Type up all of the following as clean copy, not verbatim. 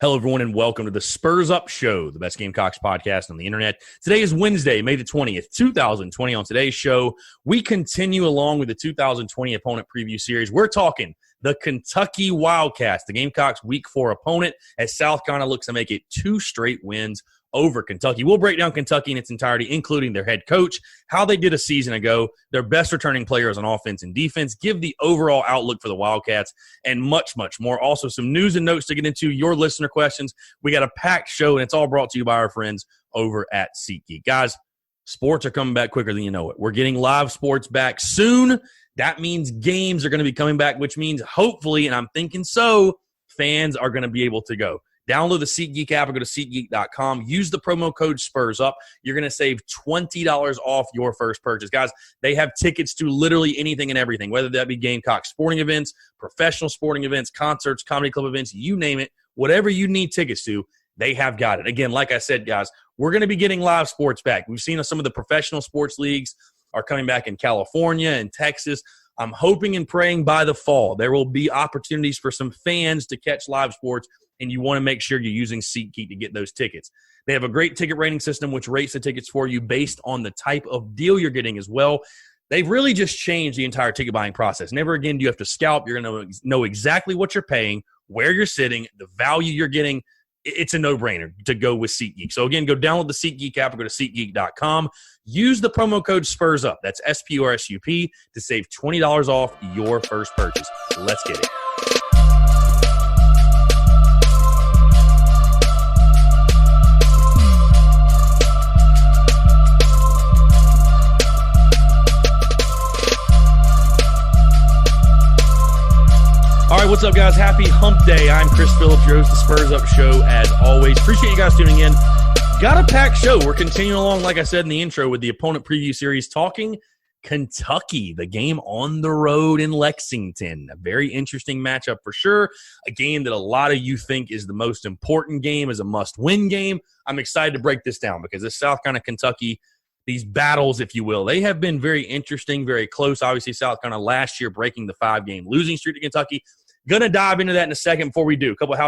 Hello, everyone, and welcome to the Spurs Up Show, the best Gamecocks podcast on the internet. Today is Wednesday, May the 20th, 2020. On today's show, we continue along with the 2020 opponent preview series. We're talking the Kentucky Wildcats, the Gamecocks' Week 4 opponent, as South Carolina looks to make it 2 straight wins over Kentucky. We'll break down Kentucky in its entirety, including their head coach, how they did a season ago, their best returning players on offense and defense, give the overall outlook for the Wildcats, and much, much more. Also, some news and notes to get into, your listener questions. We got a packed show, and it's all brought to you by our friends over at SeatGeek. Guys, sports are coming back quicker than you know it. We're getting live sports back soon. That means games are going to be coming back, which means hopefully, and I'm thinking so, fans are going to be able to go. Download the SeatGeek app or go to SeatGeek.com. Use the promo code SPURSUP. You're going to save $20 off your first purchase. Guys, they have tickets to literally anything and everything, whether that be Gamecock sporting events, professional sporting events, concerts, comedy club events, you name it. Whatever you need tickets to, they have got it. Again, like I said, guys, we're going to be getting live sports back. We've seen some of the professional sports leagues are coming back in California and Texas. I'm hoping and praying by the fall there will be opportunities for some fans to catch live sports, and you want to make sure you're using SeatGeek to get those tickets. They have a great ticket rating system which rates the tickets for you based on the type of deal you're getting as well. They've really just changed the entire ticket buying process. Never again do you have to scalp. You're going to know exactly what you're paying, where you're sitting, the value you're getting. It's a no-brainer to go with SeatGeek. So, again, go download the SeatGeek app or go to SeatGeek.com. Use the promo code SPURSUP, that's SPURSUP, to save $20 off your first purchase. Let's get it. All right, what's up, guys? Happy Hump Day. I'm Chris Phillips, your host of the Spurs Up Show, as always. Appreciate you guys tuning in. Got a packed show. We're continuing along, like I said in the intro, with the opponent preview series, talking Kentucky, the game on the road in Lexington. A very interesting matchup for sure. A game that a lot of you think is the most important game, is a must-win game. I'm excited to break this down because this South Carolina, Kentucky, these battles, if you will, they have been very interesting, very close. Obviously, South Carolina last year breaking the 5-game losing streak to Kentucky. Going to dive into that in a second. Before we do, a couple of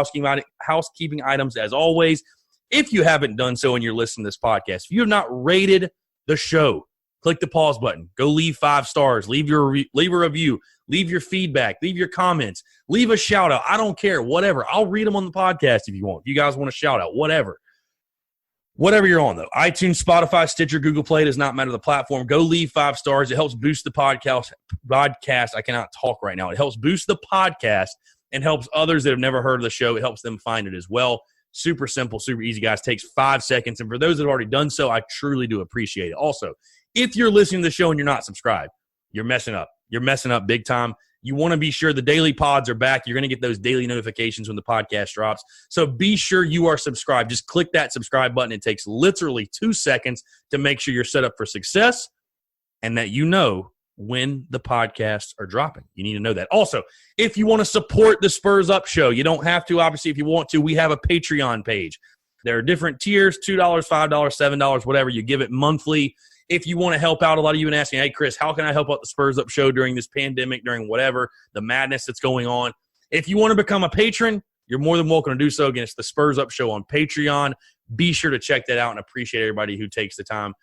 housekeeping items as always. If you haven't done so and you're listening to this podcast, if you have not rated the show, click the pause button. Go leave 5 stars. Leave a review. Leave your feedback. Leave your comments. Leave a shout-out. I don't care. Whatever. I'll read them on the podcast if you want. If you guys want a shout-out, whatever. Whatever you're on, though. iTunes, Spotify, Stitcher, Google Play, does not matter the platform. Go leave 5 stars. It helps boost the podcast. I cannot talk right now. It helps boost the podcast and helps others that have never heard of the show. It helps them find it as well. Super simple, super easy, guys. Takes 5 seconds. And for those that have already done so, I truly do appreciate it. Also, if you're listening to the show and you're not subscribed, you're messing up. You're messing up big time. You want to be sure the daily pods are back. You're going to get those daily notifications when the podcast drops. So be sure you are subscribed. Just click that subscribe button. It takes literally 2 seconds to make sure you're set up for success and that you know when the podcasts are dropping. You need to know that. Also, if you want to support the Spurs Up Show, you don't have to. Obviously, if you want to, we have a Patreon page. There are different tiers, $2, $5, $7, whatever. You give it monthly. If you want to help out, a lot of you have been asking, hey, Chris, how can I help out the Spurs Up Show during this pandemic, during whatever, the madness that's going on? If you want to become a patron, you're more than welcome to do so. Again, it's the Spurs Up Show on Patreon. Be sure to check that out and appreciate everybody who takes the time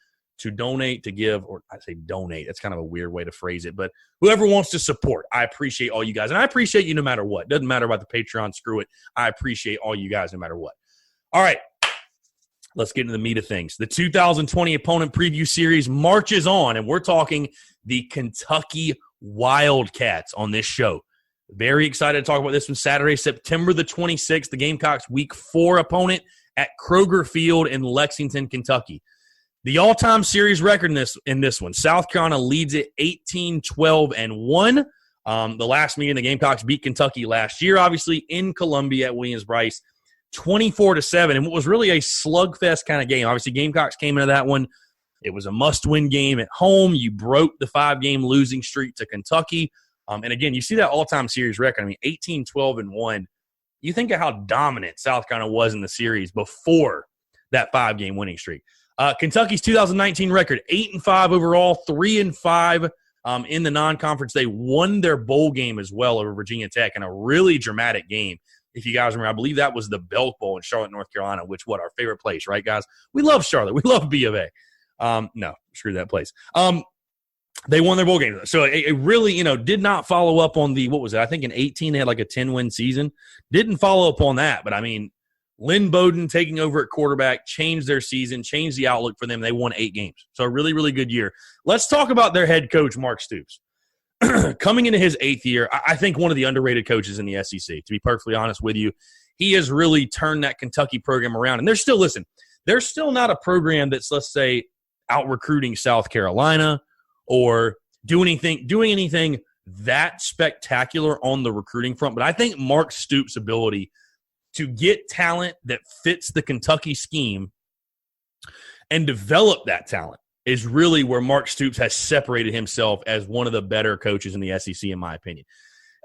to donate, to give, or I say donate. That's kind of a weird way to phrase it. But whoever wants to support, I appreciate all you guys. And I appreciate you no matter what. Doesn't matter about the Patreon. Screw it. I appreciate all you guys no matter what. All right. Let's get into the meat of things. The 2020 opponent preview series marches on, and we're talking the Kentucky Wildcats on this show. Very excited to talk about this one. Saturday, September the 26th, the Gamecocks' Week 4 opponent at Kroger Field in Lexington, Kentucky. The all-time series record in this one, South Carolina leads it 18-12-1. The last meeting, the Gamecocks beat Kentucky last year, obviously, in Columbia at Williams-Brice. 24-7, and what was really a slugfest kind of game. Obviously, Gamecocks came into that one. It was a must-win game at home. You broke the 5-game losing streak to Kentucky. And again, you see that all-time series record. I mean, 18-12-1. You think of how dominant South Carolina was in the series before that 5-game winning streak. Kentucky's 2019 record, 8-5 overall, 3-5 in the non-conference. They won their bowl game as well over Virginia Tech in a really dramatic game. If you guys remember, I believe that was the Belk Bowl in Charlotte, North Carolina, which our favorite place, right, guys? We love Charlotte. We love B of A. No, screw that place. They won their bowl game. So it really, did not follow up on what was it? I think in 18 they had like a 10-win season. Didn't follow up on that, but I mean, Lynn Bowden taking over at quarterback changed their season, changed the outlook for them. They won 8 games. So a really, really good year. Let's talk about their head coach, Mark Stoops. Coming into his 8th year, I think one of the underrated coaches in the SEC, to be perfectly honest with you. He has really turned that Kentucky program around. And they're still not a program that's, let's say, out recruiting South Carolina or doing anything that spectacular on the recruiting front. But I think Mark Stoops' ability to get talent that fits the Kentucky scheme and develop that talent is really where Mark Stoops has separated himself as one of the better coaches in the SEC, in my opinion.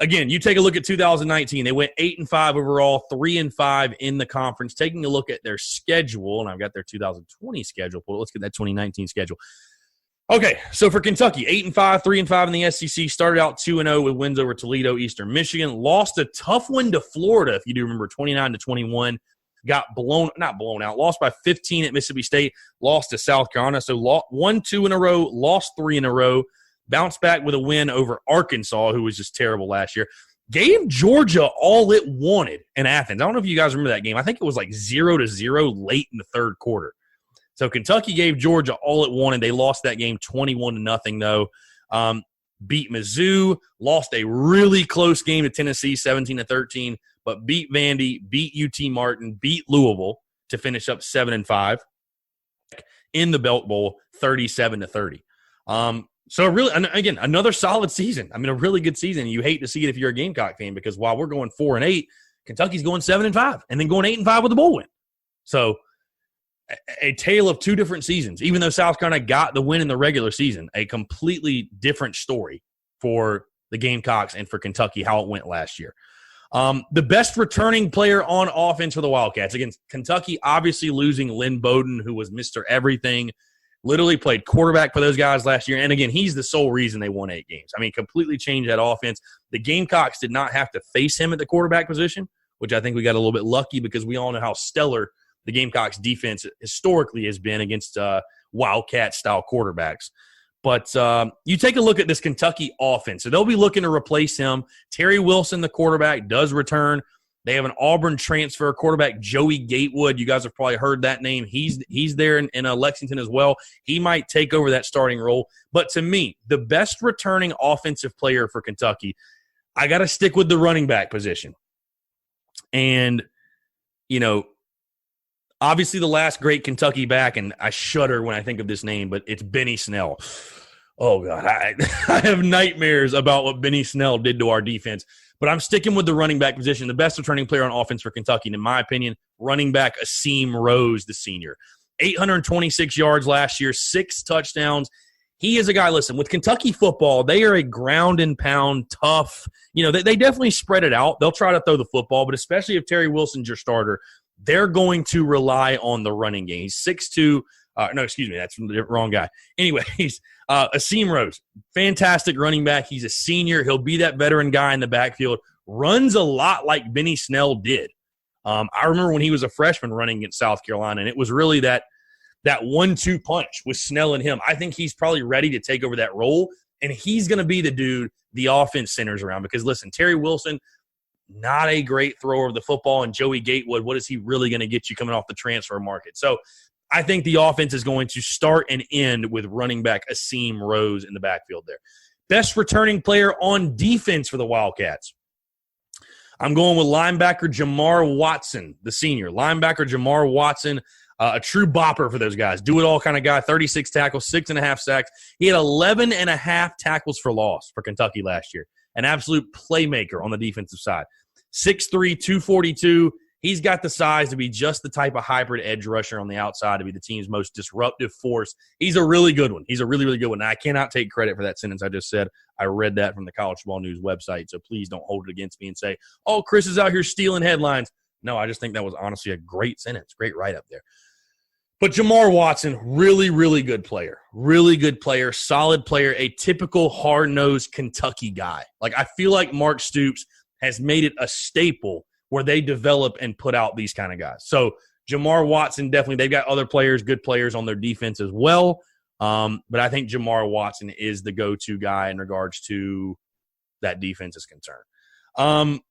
Again, you take a look at 2019. They went 8-5 overall, 3-5 in the conference. Taking a look at their schedule, and I've got their 2020 schedule pulled. Let's get that 2019 schedule. Okay, so for Kentucky, 8-5, 3-5 in the SEC. Started out 2-0 with wins over Toledo, Eastern Michigan. Lost a tough win to Florida, if you do remember, 29-21. Got not blown out. Lost by 15 at Mississippi State. Lost to South Carolina. So won 2 in a row, lost 3 in a row. Bounced back with a win over Arkansas, who was just terrible last year. Gave Georgia all it wanted in Athens. I don't know if you guys remember that game. I think it was like 0-0 late in the third quarter. So Kentucky gave Georgia all it wanted. They lost that game 21-0, though. Beat Mizzou, lost a really close game to Tennessee, 17-13, but beat Vandy, beat UT Martin, beat Louisville to finish up 7-5 in the Belk Bowl, 37-30. So really, again, another solid season. I mean, a really good season. You hate to see it if you're a Gamecock fan because while we're going 4-8, Kentucky's going 7-5 and then going 8-5 with a bowl win. So a tale of 2 different seasons. Even though South Carolina got the win in the regular season, a completely different story for the Gamecocks and for Kentucky, how it went last year. The best returning player on offense for the Wildcats. Again, Kentucky obviously losing Lynn Bowden, who was Mr. Everything, literally played quarterback for those guys last year. And again, he's the sole reason they won 8 games. I mean, completely changed that offense. The Gamecocks did not have to face him at the quarterback position, which I think we got a little bit lucky because we all know how stellar the Gamecocks defense historically has been against Wildcat-style quarterbacks. But you take a look at this Kentucky offense. So they'll be looking to replace him. Terry Wilson, the quarterback, does return. They have an Auburn transfer quarterback, Joey Gatewood. You guys have probably heard that name. He's there in Lexington as well. He might take over that starting role. But to me, the best returning offensive player for Kentucky, I got to stick with the running back position. And, obviously the last great Kentucky back, and I shudder when I think of this name, but it's Benny Snell. Oh, God, I have nightmares about what Benny Snell did to our defense. But I'm sticking with the running back position. The best returning player on offense for Kentucky, and in my opinion, running back Asim Rose, the senior. 826 yards last year, 6 touchdowns. He is a guy, listen, with Kentucky football, they are a ground and pound, tough. They definitely spread it out. They'll try to throw the football, but especially if Terry Wilson's your starter, they're going to rely on the running game. He's 6'2". No, excuse me, that's the wrong guy. Anyways, Asim Rose, fantastic running back. He's a senior. He'll be that veteran guy in the backfield. Runs a lot like Benny Snell did. I remember when he was a freshman running against South Carolina, and it was really that 1-2 punch with Snell and him. I think he's probably ready to take over that role, and he's going to be the dude the offense centers around. Because, listen, Terry Wilson, not a great thrower of the football, and Joey Gatewood, what is he really going to get you coming off the transfer market? So I think the offense is going to start and end with running back Asim Rose in the backfield there. Best returning player on defense for the Wildcats. I'm going with linebacker Jamar Watson, the senior. Linebacker Jamar Watson, a true bopper for those guys. Do-it-all kind of guy, 36 tackles, 6.5 sacks. He had 11.5 tackles for loss for Kentucky last year. An absolute playmaker on the defensive side. 6'3", 242. He's got the size to be just the type of hybrid edge rusher on the outside to be the team's most disruptive force. He's a really good one. He's a really, really good one. And I cannot take credit for that sentence I just said. I read that from the College Football News website, so please don't hold it against me and say, oh, Chris is out here stealing headlines. No, I just think that was honestly a great sentence, great write-up there. But Jamar Watson, really, really good player. Really good player, solid player, a typical hard-nosed Kentucky guy. Like, I feel like Mark Stoops has made it a staple where they develop and put out these kind of guys. So Jamar Watson, definitely, they've got other players, good players on their defense as well. But I think Jamar Watson is the go-to guy in regards to that defense is concerned.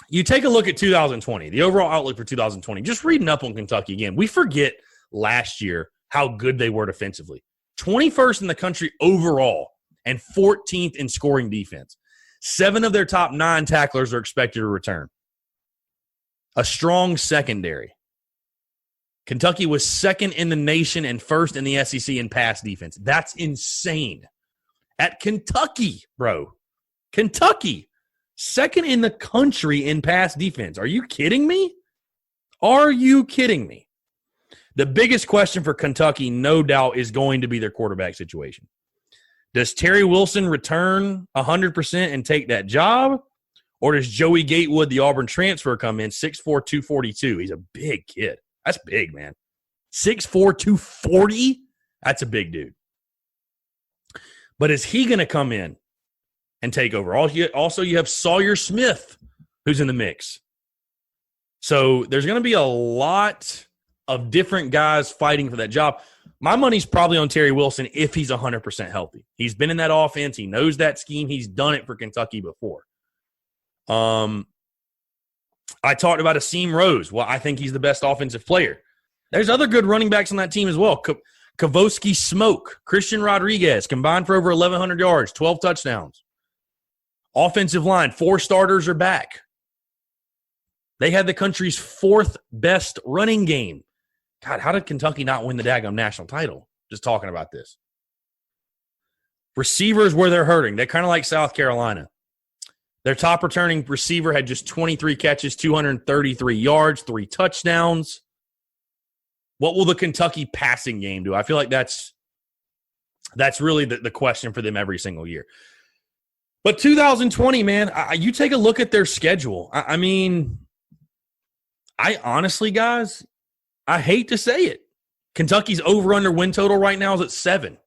You take a look at 2020, the overall outlook for 2020. Just reading up on Kentucky again, we forget last year how good they were defensively. 21st in the country overall and 14th in scoring defense. 7 of their top 9 tacklers are expected to return. A strong secondary. Kentucky was 2nd in the nation and 1st in the SEC in pass defense. That's insane. At Kentucky, bro. Kentucky, 2nd in the country in pass defense. Are you kidding me? Are you kidding me? The biggest question for Kentucky, no doubt, is going to be their quarterback situation. Does Terry Wilson return 100% and take that job? Or does Joey Gatewood, the Auburn transfer, come in 6'4", 242? He's a big kid. That's big, man. 6'4", 240? That's a big dude. But is he going to come in and take over? Also, you have Sawyer Smith, who's in the mix. So there's going to be a lot of different guys fighting for that job. My money's probably on Terry Wilson if he's 100% healthy. He's been in that offense. He knows that scheme. He's done it for Kentucky before. I talked about Akeem Rose. Well, I think he's the best offensive player. There's other good running backs on that team as well. Kavoski Smoke, Christian Rodriguez, combined for over 1,100 yards, 12 touchdowns. Offensive line, 4 starters are back. They had the country's 4th best running game. God, how did Kentucky not win the daggum national title? Just talking about this. Receivers where they're hurting. They're kind of like South Carolina. Their top returning receiver had just 23 catches, 233 yards, 3 touchdowns. What will the Kentucky passing game do? I feel like that's really the question for them every single year. But 2020, man, you take a look at their schedule. I mean, I honestly, guys, I hate to say it. Kentucky's over-under win total right now is at 7.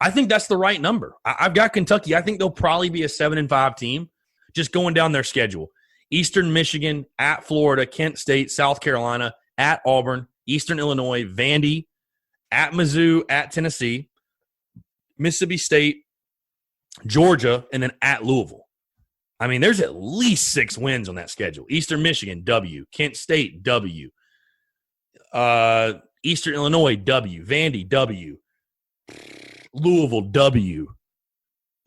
I think that's the right number. I've got Kentucky. I think they'll probably be a 7-5 team, just going down their schedule. Eastern Michigan, at Florida, Kent State, South Carolina, at Auburn, Eastern Illinois, Vandy, at Mizzou, at Tennessee, Mississippi State, Georgia, and then at Louisville. I mean, there's at least 6 wins on that schedule. Eastern Michigan, W. Kent State, W. Eastern Illinois, W. Vandy, W. Louisville, W.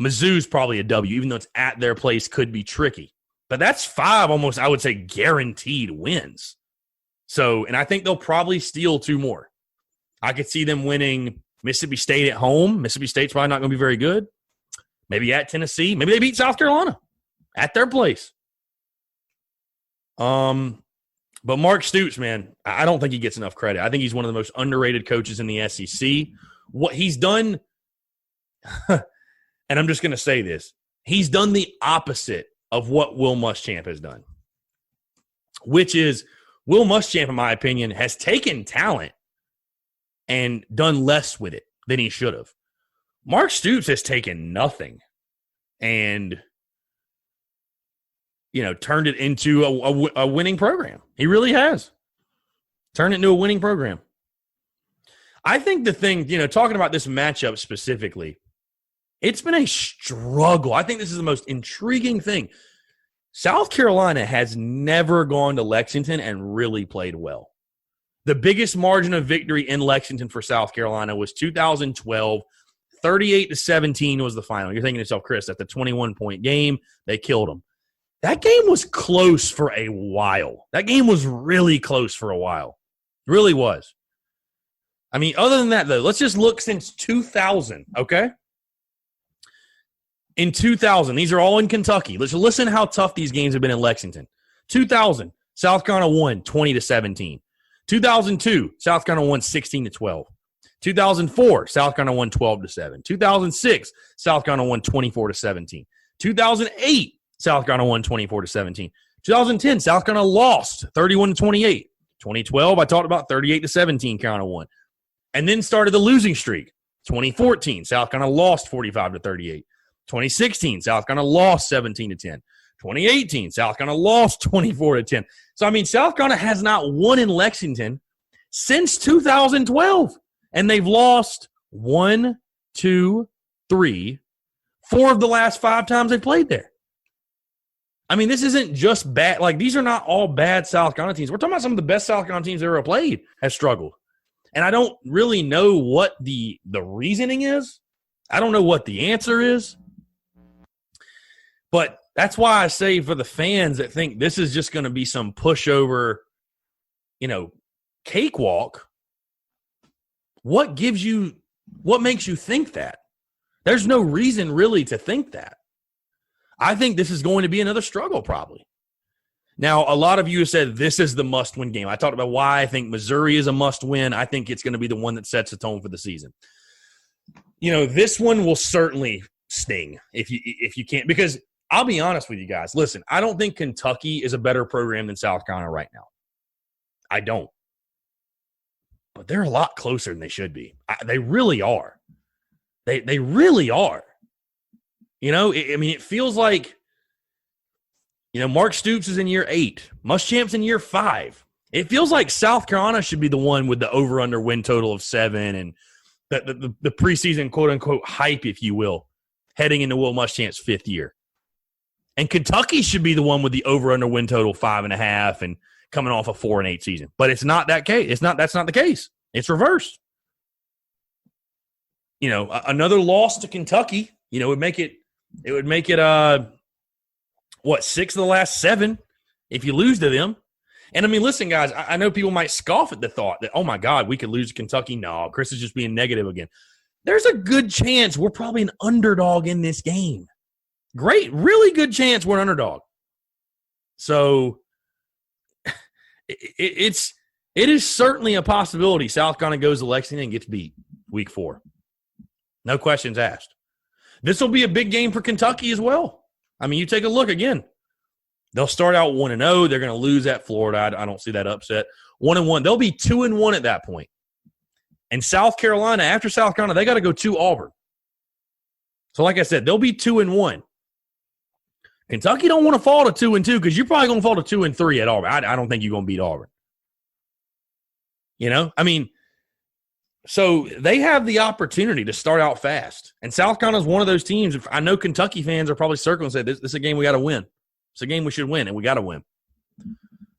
Mizzou's probably a W, even though it's at their place, could be tricky. But that's 5 almost, I would say, guaranteed wins. So, and I think they'll probably steal 2 more. I could see them winning Mississippi State at home. Mississippi State's probably not going to be very good. Maybe at Tennessee. Maybe they beat South Carolina at their place. But Mark Stoops, man, I don't think he gets enough credit. I think he's one of the most underrated coaches in the SEC. What he's done, and I'm just going to say this, he's done the opposite of what Will Muschamp has done, which is Will Muschamp, in my opinion, has taken talent and done less with it than he should have. Mark Stoops has taken nothing and, turned it into a winning program. He really has. Turned it into a winning program. I think the thing, talking about this matchup specifically, it's been a struggle. I think this is the most intriguing thing. South Carolina has never gone to Lexington and really played well. The biggest margin of victory in Lexington for South Carolina was 2012. 38-17 was the final. You're thinking to yourself, Chris, that's a 21-point game. They killed them. That game was close for a while. That game was really close for a while. It really was. I mean, other than that, though, let's just look since 2000, okay? In 2000, these are all in Kentucky. Let's listen how tough these games have been in Lexington. 2000, South Carolina won 20-17. 2002, South Carolina won 16-12. 2004, South Carolina won 12-7. 2006, South Carolina won 24-17. 2008, South Carolina won 24-17. 2010, South Carolina lost 31-28. 2012, I talked about 38-17, Carolina won. And then started the losing streak. 2014, South Carolina lost 45-38. 2016, South Carolina lost 17-10. 2018, South Carolina lost 24-10. So, I mean, South Carolina has not won in Lexington since 2012. And they've lost 1, 2, 3, 4 of the last 5 times they played there. I mean, this isn't just bad. Like, these are not all bad South Carolina teams. We're talking about some of the best South Carolina teams that ever played have struggled. And I don't really know what the reasoning is. I don't know what the answer is. But that's why I say for the fans that think this is just going to be some pushover, cakewalk, what makes you think that? There's no reason really to think that. I think this is going to be another struggle probably. Now, a lot of you have said this is the must-win game. I talked about why I think Missouri is a must-win. I think it's going to be the one that sets the tone for the season. This one will certainly sting if you can't, because I'll be honest with you guys. Listen, I don't think Kentucky is a better program than South Carolina right now. I don't. But they're a lot closer than they should be. They really are. They really are. It feels like, Mark Stoops is in year 8. Muschamp's in year 5. It feels like South Carolina should be the one with the over-under win total of 7 and the preseason quote-unquote hype, if you will, heading into Will Muschamp's 5th year. And Kentucky should be the one with the over-under win total 5.5 and coming off a 4-8 season. But it's not that case. That's not the case. It's reversed. Another loss to Kentucky, would make it 6 of the last 7 if you lose to them. And I mean, listen, guys, I know people might scoff at the thought that, oh my God, we could lose to Kentucky. No, Chris is just being negative again. There's a good chance we're probably an underdog in this game. Great, really good chance we're an underdog. So it is certainly a possibility South Carolina goes to Lexington and gets beat week 4. No questions asked. This will be a big game for Kentucky as well. I mean, you take a look again. They'll start out 1-0. They're going to lose at Florida. I don't see that upset. 1-1. They'll be 2-1 at that point. And South Carolina, after South Carolina, they got to go to Auburn. So like I said, they'll be 2-1. Kentucky don't want to fall to 2-2 because you're probably going to fall to 2-3 at Auburn. I don't think you're going to beat Auburn. So they have the opportunity to start out fast. And South Carolina is one of those teams. I know Kentucky fans are probably circling and say, this is a game we got to win. It's a game we should win, and we got to win.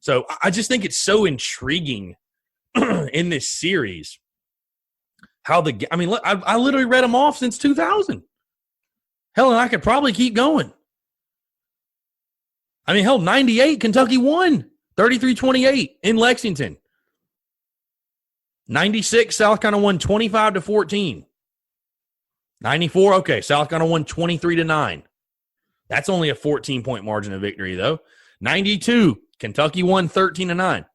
So I just think it's so intriguing in this series how I literally read them off since 2000. Hell, and I could probably keep going. 98, Kentucky won 33-28 in Lexington. 96, South Carolina won 25-14. 94, okay, South Carolina won 23-9. That's only a 14-point margin of victory, though. 92, Kentucky won 13-9.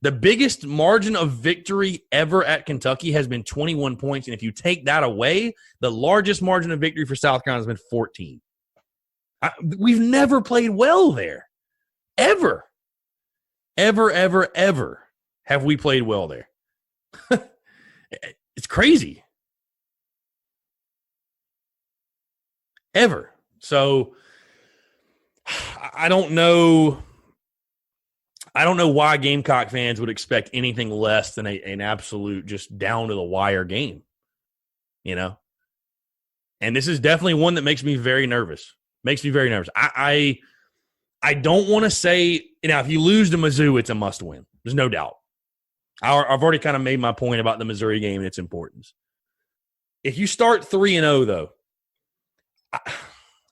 The biggest margin of victory ever at Kentucky has been 21 points, and if you take that away, the largest margin of victory for South Carolina has been 14. We've never played well there. Ever. Ever, ever, ever have we played well there. It's crazy. Ever. So I don't know why Gamecock fans would expect anything less than an absolute just down to the wire game. And this is definitely one that makes me very nervous. I don't want to say, if you lose to Mizzou, it's a must win. There's no doubt. I've already kind of made my point about the Missouri game and its importance. If you start 3-0, though,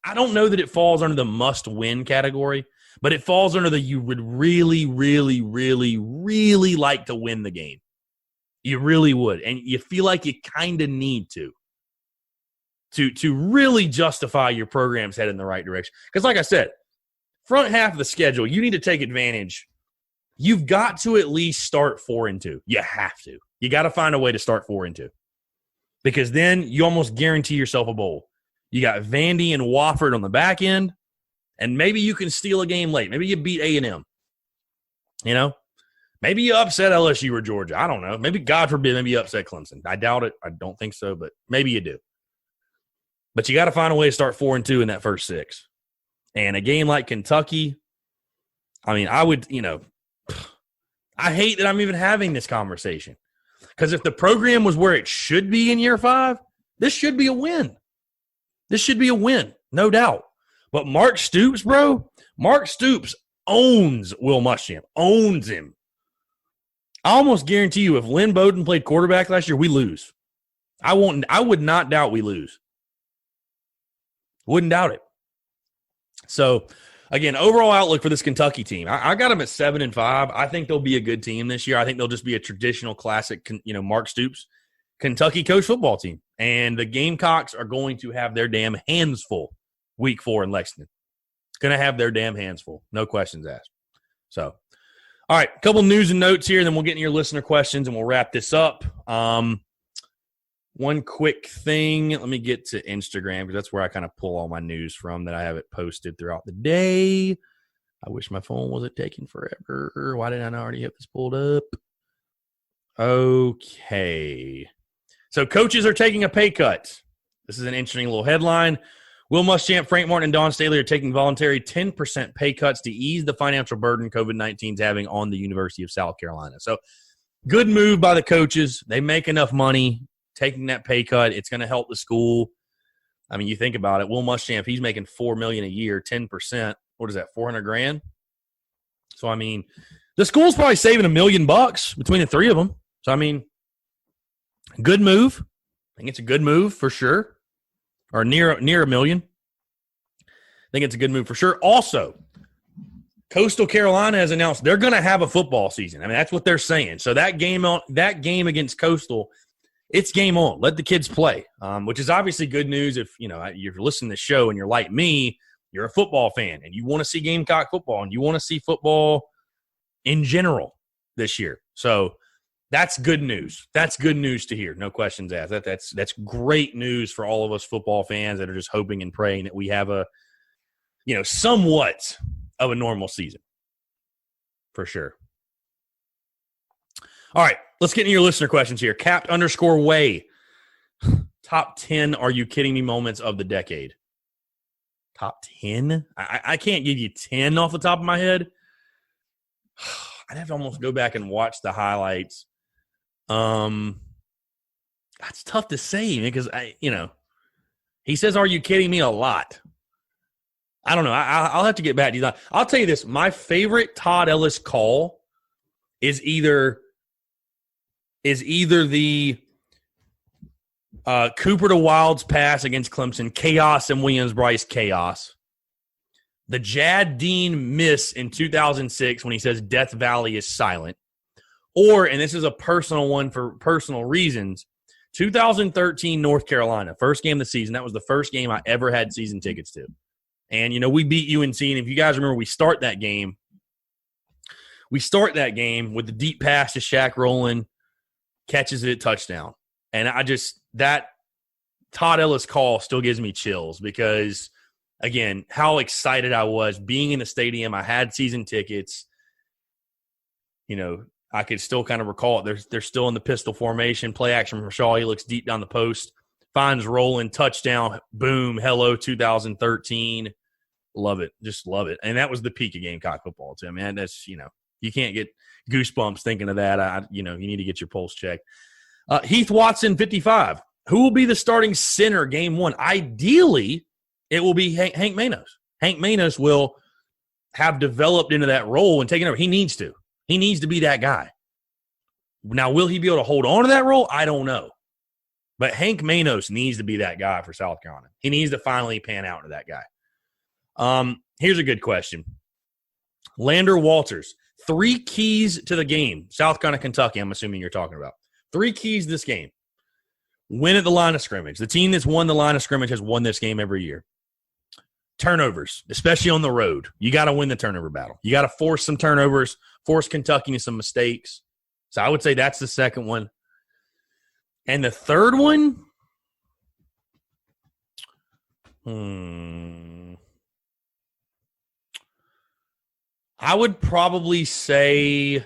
I don't know that it falls under the must-win category, but it falls under the you would really, really, really, really like to win the game. You really would. And you feel like you kind of need to really justify your program's head in the right direction. Because like I said, front half of the schedule, you need to take advantage. You've got to at least start 4-2. You have to. You got to find a way to start 4-2. Because then you almost guarantee yourself a bowl. You got Vandy and Wofford on the back end, and maybe you can steal a game late. Maybe you beat A&M. Maybe you upset LSU or Georgia. I don't know. Maybe, God forbid, maybe you upset Clemson. I doubt it. I don't think so, but maybe you do. But you got to find a way to start 4-2 in that first 6. And a game like Kentucky, I mean, I would, I hate that I'm even having this conversation. Because if the program was where it should be in year 5, this should be a win. This should be a win, no doubt. But Mark Stoops, bro, Mark Stoops owns Will Muschamp, owns him. I almost guarantee you if Lynn Bowden played quarterback last year, we lose. I would not doubt we lose. Wouldn't doubt it. So, again, overall outlook for this Kentucky team. I got them at 7-5. I think they'll be a good team this year. I think they'll just be a traditional classic, Mark Stoops, Kentucky coach football team. And the Gamecocks are going to have their damn hands full week 4 in Lexington. Going to have their damn hands full. No questions asked. So, all right, a couple news and notes here, then we'll get into your listener questions and we'll wrap this up. One quick thing. Let me get to Instagram because that's where I kind of pull all my news from that I have it posted throughout the day. I wish my phone wasn't taking forever. Why did I not already have this pulled up? Okay. So coaches are taking a pay cut. This is an interesting little headline. Will Muschamp, Frank Martin, and Don Staley are taking voluntary 10% pay cuts to ease the financial burden COVID-19 is having on the University of South Carolina. So good move by the coaches. They make enough money. Taking that pay cut, it's going to help the school. I mean, you think about it. Will Muschamp, he's making $4 million a year, 10%. What is that? $400,000. So I mean, the school's probably saving $1 million between the three of them. So I mean, good move. I think it's a good move for sure, or near $1 million. I think it's a good move for sure. Also, Coastal Carolina has announced they're going to have a football season. I mean, that's what they're saying. So that game against Coastal. It's game on. Let the kids play, which is obviously good news if, you're listening to the show and you're like me, you're a football fan and you want to see Gamecock football and you want to see football in general this year. So that's good news. That's good news to hear. No questions asked. That's great news for all of us football fans that are just hoping and praying that we have a, somewhat of a normal season for sure. All right, let's get into your listener questions here. Capped_way. Top 10 are you kidding me moments of the decade. Top 10? I can't give you 10 off the top of my head. I'd have to almost go back and watch the highlights. That's tough to say because he says, "Are you kidding me?" a lot. I don't know. I'll have to get back to you. I'll tell you this. My favorite Todd Ellis call is either the Cooper to Wilds pass against Clemson, chaos, and Williams-Brice chaos. The Jad Dean miss in 2006 when he says Death Valley is silent. Or, and this is a personal one for personal reasons, 2013 North Carolina, first game of the season. That was the first game I ever had season tickets to. And, we beat UNC. And if you guys remember, we start that game with the deep pass to Shaq Rowland. Catches it, touchdown. And that Todd Ellis call still gives me chills because, again, how excited I was being in the stadium. I had season tickets. I could still kind of recall it. They're still in the pistol formation, play action from Shaw. He looks deep down the post, finds Roland, touchdown, boom, hello, 2013. Love it. Just love it. And that was the peak of Gamecock football, too. Man, that's, you can't get goosebumps thinking of that. You need to get your pulse checked. Heath Watson, 55. Who will be the starting center game 1? Ideally, it will be Hank Manos. Hank Manos will have developed into that role and taken over. He needs to. He needs to be that guy. Now, will he be able to hold on to that role? I don't know. But Hank Manos needs to be that guy for South Carolina. He needs to finally pan out to that guy. Here's a good question. Lander Walters. 3 keys to the game. South Carolina, Kentucky, I'm assuming you're talking about. 3 keys to this game. Win at the line of scrimmage. The team that's won the line of scrimmage has won this game every year. Turnovers, especially on the road. You got to win the turnover battle. You got to force some turnovers, force Kentucky into some mistakes. So I would say that's the second one. And the third one, I would probably say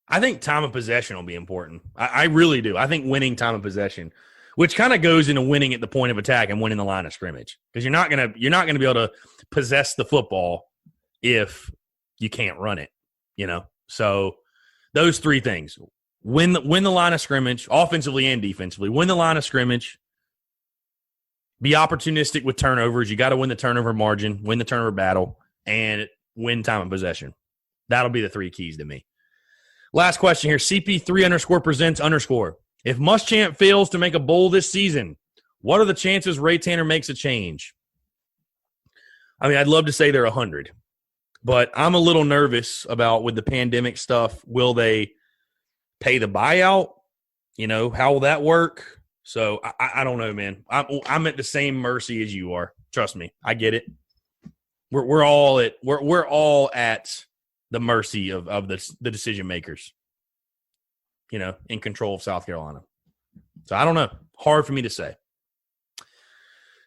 I think time of possession will be important. I really do. I think winning time of possession which kind of goes into winning at the point of attack and winning the line of scrimmage, because you're not gonna be able to possess the football if you can't run it. So those three things: win the line of scrimmage, offensively and defensively. Win the line of scrimmage. Be opportunistic with turnovers. You got to win the turnover margin, win the turnover battle, and win time of possession. That'll be the three keys to me. Last question here. CP3_presents_. If Muschamp fails to make a bowl this season, what are the chances Ray Tanner makes a change? I mean, I'd love to say they're 100, but I'm a little nervous about, with the pandemic stuff, will they pay the buyout? How will that work? So I don't know, man. I'm at the same mercy as you are. Trust me, I get it. We're all at the mercy of the decision makers. In control of South Carolina. So I don't know. Hard for me to say.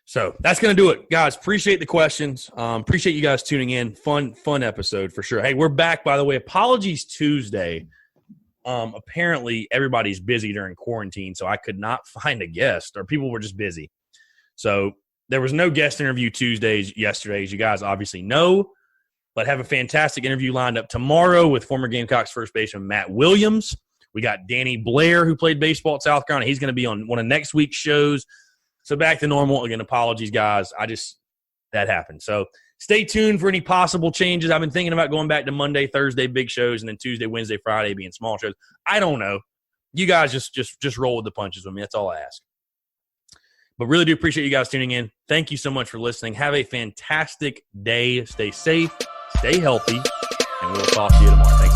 So that's going to do it. Guys, appreciate the questions. Appreciate you guys tuning in. Fun episode for sure. Hey, we're back, by the way. Apologies Tuesday. Apparently everybody's busy during quarantine, so I could not find a guest, or people were just busy. So there was no guest interview yesterday, as you guys obviously know, but have a fantastic interview lined up tomorrow with former Gamecocks first baseman Matt Williams. We got Danny Blair, who played baseball at South Carolina. He's going to be on one of next week's shows. So back to normal. Again, apologies, guys. That happened. So stay tuned for any possible changes. I've been thinking about going back to Monday, Thursday, big shows, and then Tuesday, Wednesday, Friday being small shows. I don't know. You guys just roll with the punches with me. That's all I ask. But really do appreciate you guys tuning in. Thank you so much for listening. Have a fantastic day. Stay safe, stay healthy, and we'll talk to you tomorrow. Thanks.